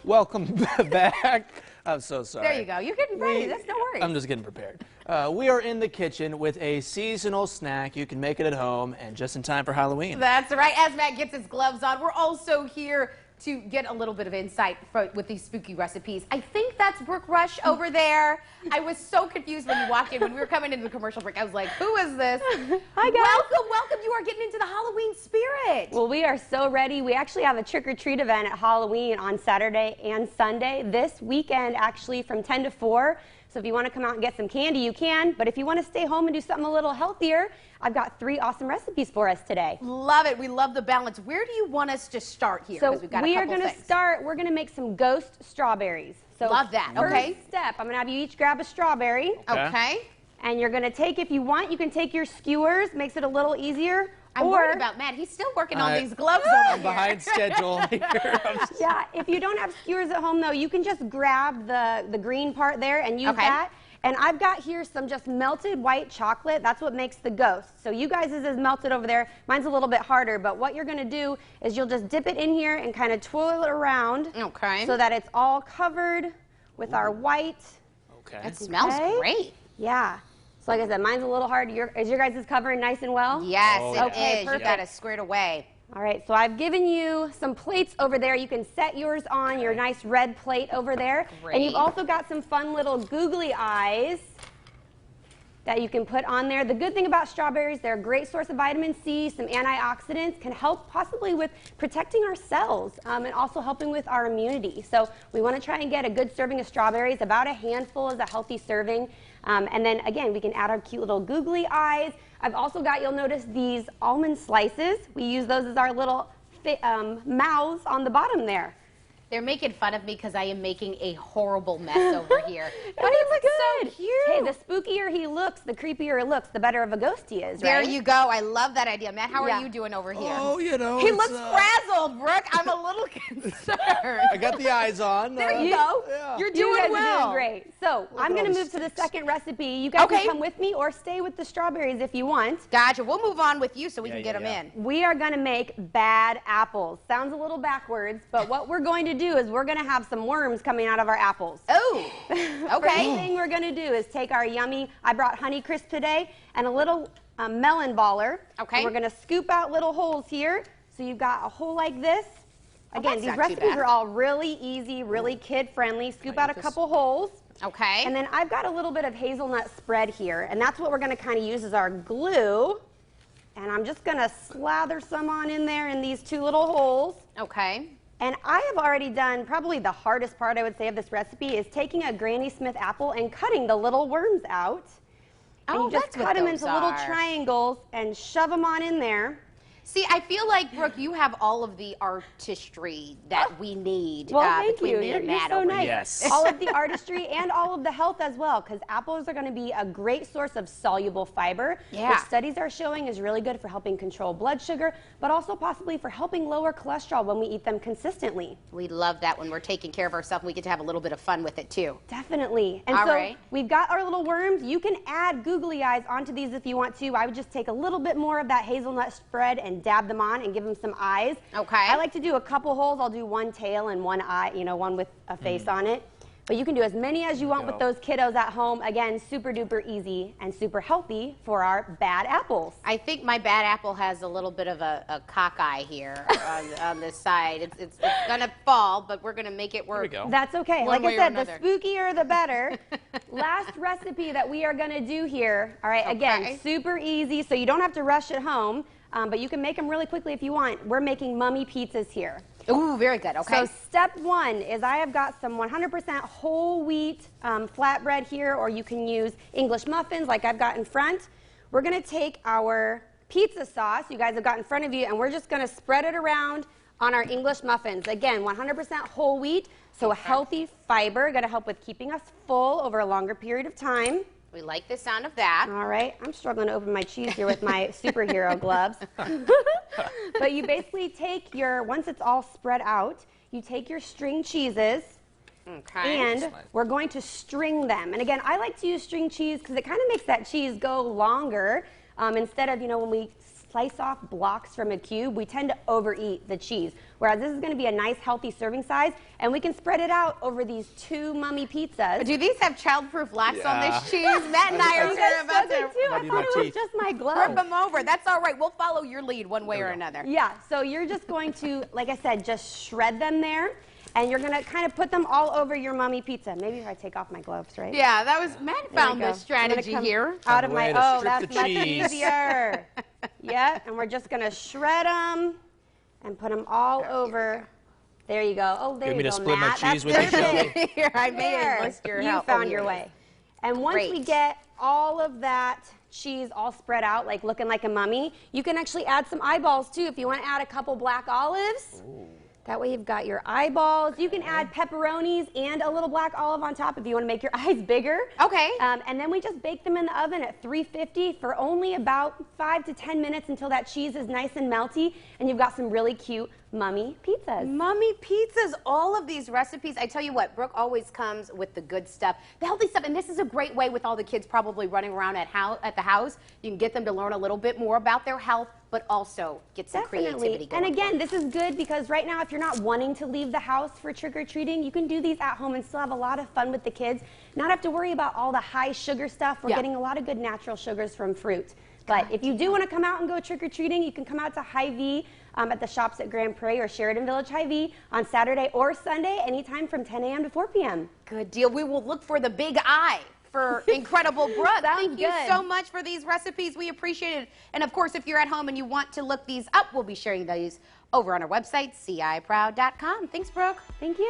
Welcome back. I'm so sorry. There you go. You're getting ready. That's no worries. I'm just getting prepared. We are in the kitchen with a seasonal snack. You can make it at home and just in time for Halloween. That's right. As Matt gets his gloves on, we're also here to get a little bit of insight with these spooky recipes. I think that's Brooke Rush over there. I was so confused when you walked in. When we were coming into the commercial break, I was like, who is this? Hi, guys. Welcome, welcome. You are getting into the Halloween spirit. Well, we are so ready. We actually have a trick-or-treat event at Halloween on Saturday and Sunday. This weekend, actually, from 10 to 4. So if you want to come out and get some candy, you can. But if you want to stay home and do something a little healthier, I've got 3 awesome recipes for us today. Love it. We love the balance. Where do you want us to start here? So We've got we a are couple going to start, we're going to make some ghost strawberries. So love that. Okay. First step, I'm going to have you each grab a strawberry. Okay. And you're going to take, if you want, you can take your skewers, makes it a little easier. I'm worried about Matt. He's still working on these gloves over I'm behind schedule here. Yeah, if you don't have skewers at home, though, you can just grab the green part there and use that. And I've got here some just melted white chocolate. That's what makes the ghost. So you guys' is melted over there. Mine's a little bit harder, but what you're going to do is you'll just dip it in here and kind of twirl it around. Okay. So that it's all covered with our white. Okay. It smells great. Yeah. So like I said, mine's a little hard. Is your guys' covering nice and well? Yes, Oh, it yeah. is. Perfect. You got it squared away. All right, so I've given you some plates over there. You can set yours on your nice red plate over there. Great. And you've also got some fun little googly eyes that you can put on there. The good thing about strawberries, they're a great source of vitamin C, some antioxidants, can help possibly with protecting our cells and also helping with our immunity. So we want to try and get a good serving of strawberries. About a handful is a healthy serving. And then again, we can add our cute little googly eyes. I've also got, you'll notice, these almond slices. We use those as our little mouths on the bottom there. They're making fun of me because I am making a horrible mess over here. But It it looks so cute. Hey, the spookier he looks, the creepier it looks, the better of a ghost he is, There right? you go. I love that idea. Matt, how Yeah. are you doing over here? Oh, you know. He it's, looks frazzled, Brooke. I'm a little concerned. I got the eyes on. There you go. Yeah. You're You doing guys well. are doing great. So I'm at going all to these move to the sticks. second recipe. You guys Okay. can come with me or stay with the strawberries if you want. Gotcha. We'll move on with you so we Yeah, can get yeah, them in. We are going to make bad apples. Sounds a little backwards, but what we're going to do is we're going to have some worms coming out of our apples. Oh, First okay. thing we're going to do is take our yummy, I brought Honey Crisp today, and a little melon baller. Okay. And we're going to scoop out little holes here. So you've got a hole like this. Again, that's these not too recipes bad. are all really easy, really kid-friendly. Scoop out a couple holes. Okay. And then I've got a little bit of hazelnut spread here, and that's what we're going to kind of use as our glue. And I'm just going to slather some on in there in these 2 little holes. Okay. And I have already done probably the hardest part, I would say, of this recipe is taking a Granny Smith apple and cutting the little worms out. And Oh, you just that's what cut them those into little are. triangles and shove them on in there. See, I feel like, Brooke, you have all of the artistry that we need Well, thank between you. me You're and Matt so over nice. here. Yes. All of the artistry and all of the health as well, because apples are going to be a great source of soluble fiber, Yeah. which studies are showing is really good for helping control blood sugar, but also possibly for helping lower cholesterol when we eat them consistently. We love that when we're taking care of ourselves. We get to have a little bit of fun with it, too. Definitely. And All so right. we've got our little worms. You can add googly eyes onto these if you want to. I would just take a little bit more of that hazelnut spread and dab them on and give them some eyes. Okay. I like to do a couple holes. I'll do one tail and one eye, you know, one with a face on it. But you can do as many as you want with those kiddos at home. Again, super duper easy and super healthy for our bad apples. I think my bad apple has a little bit of a cockeye here on this side. It's going to fall, but we're going to make it work. There we go. That's okay. One Like way I or said, the another. spookier the better. Last recipe that we are going to do here. All right, Okay. again, super easy, so you don't have to rush at home, but you can make them really quickly if you want. We're making mummy pizzas here. Ooh, very good. Okay. So step 1 is I have got some 100% whole wheat flatbread here, or you can use English muffins like I've got in front. We're going to take our pizza sauce you guys have got in front of you, and we're just going to spread it around on our English muffins. Again, 100% whole wheat, so a healthy fiber, going to help with keeping us full over a longer period of time. We like the sound of that. All right, I'm struggling to open my cheese here with my superhero gloves. But you basically take your, once it's all spread out, you take your string cheeses, Okay. and we're going to string them. And again, I like to use string cheese because it kind of makes that cheese go longer instead of, you know, when we slice off blocks from a cube, we tend to overeat the cheese. Whereas this is going to be a nice, healthy serving size, and we can spread it out over these 2 mummy pizzas. Do these have child-proof locks on Yeah. this cheese? Matt and I are sure about Too. to I thought it was just my glove. rip them over. That's all right. We'll follow your lead one way or another. Yeah, so you're just going to, like I said, just shred them there, and you're going to kind of put them all over your mummy pizza. Maybe if I take off my gloves, right? Yeah, that was Matt There found we go. this strategy I'm gonna come here. Out of Way my, to oh, strip that's the much cheese. easier. Yeah, and we're just going to shred them and put them all over. There you go. Oh, there You want me you to go, split my Matt. cheese That's with you, perfect. Shelby? Here, I may There. enlist your You help. found Oh, your here it way. is. And once we Great. get all of that cheese all spread out, like looking like a mummy, you can actually add some eyeballs too if you want to add a couple black olives. Ooh. That way you've got your eyeballs. You can add pepperonis and a little black olive on top if you want to make your eyes bigger. Okay. And then we just bake them in the oven at 350 for only about 5 to 10 minutes until that cheese is nice and melty, and you've got some really cute mummy pizzas. Mummy pizzas, all of these recipes. I tell you what, Brooke always comes with the good stuff, the healthy stuff, and this is a great way with all the kids probably running around at the house. You can get them to learn a little bit more about their health, but also get some creativity going. And again, this is good because right now, if you're not wanting to leave the house for trick-or-treating, you can do these at home and still have a lot of fun with the kids. Not have to worry about all the high sugar stuff. We're getting a lot of good natural sugars from fruit. But if you do want to come out and go trick-or-treating, you can come out to Hy-Vee at the shops at Grand Prairie or Sheridan Village Hy-Vee on Saturday or Sunday, anytime from 10 a.m. to 4 p.m. Good deal. We will look for the big eye for Incredible Brooke. Thank you good. so much for these recipes. We appreciate it. And of course, if you're at home and you want to look these up, we'll be sharing these over on our website, ciproud.com. Thanks, Brooke. Thank you.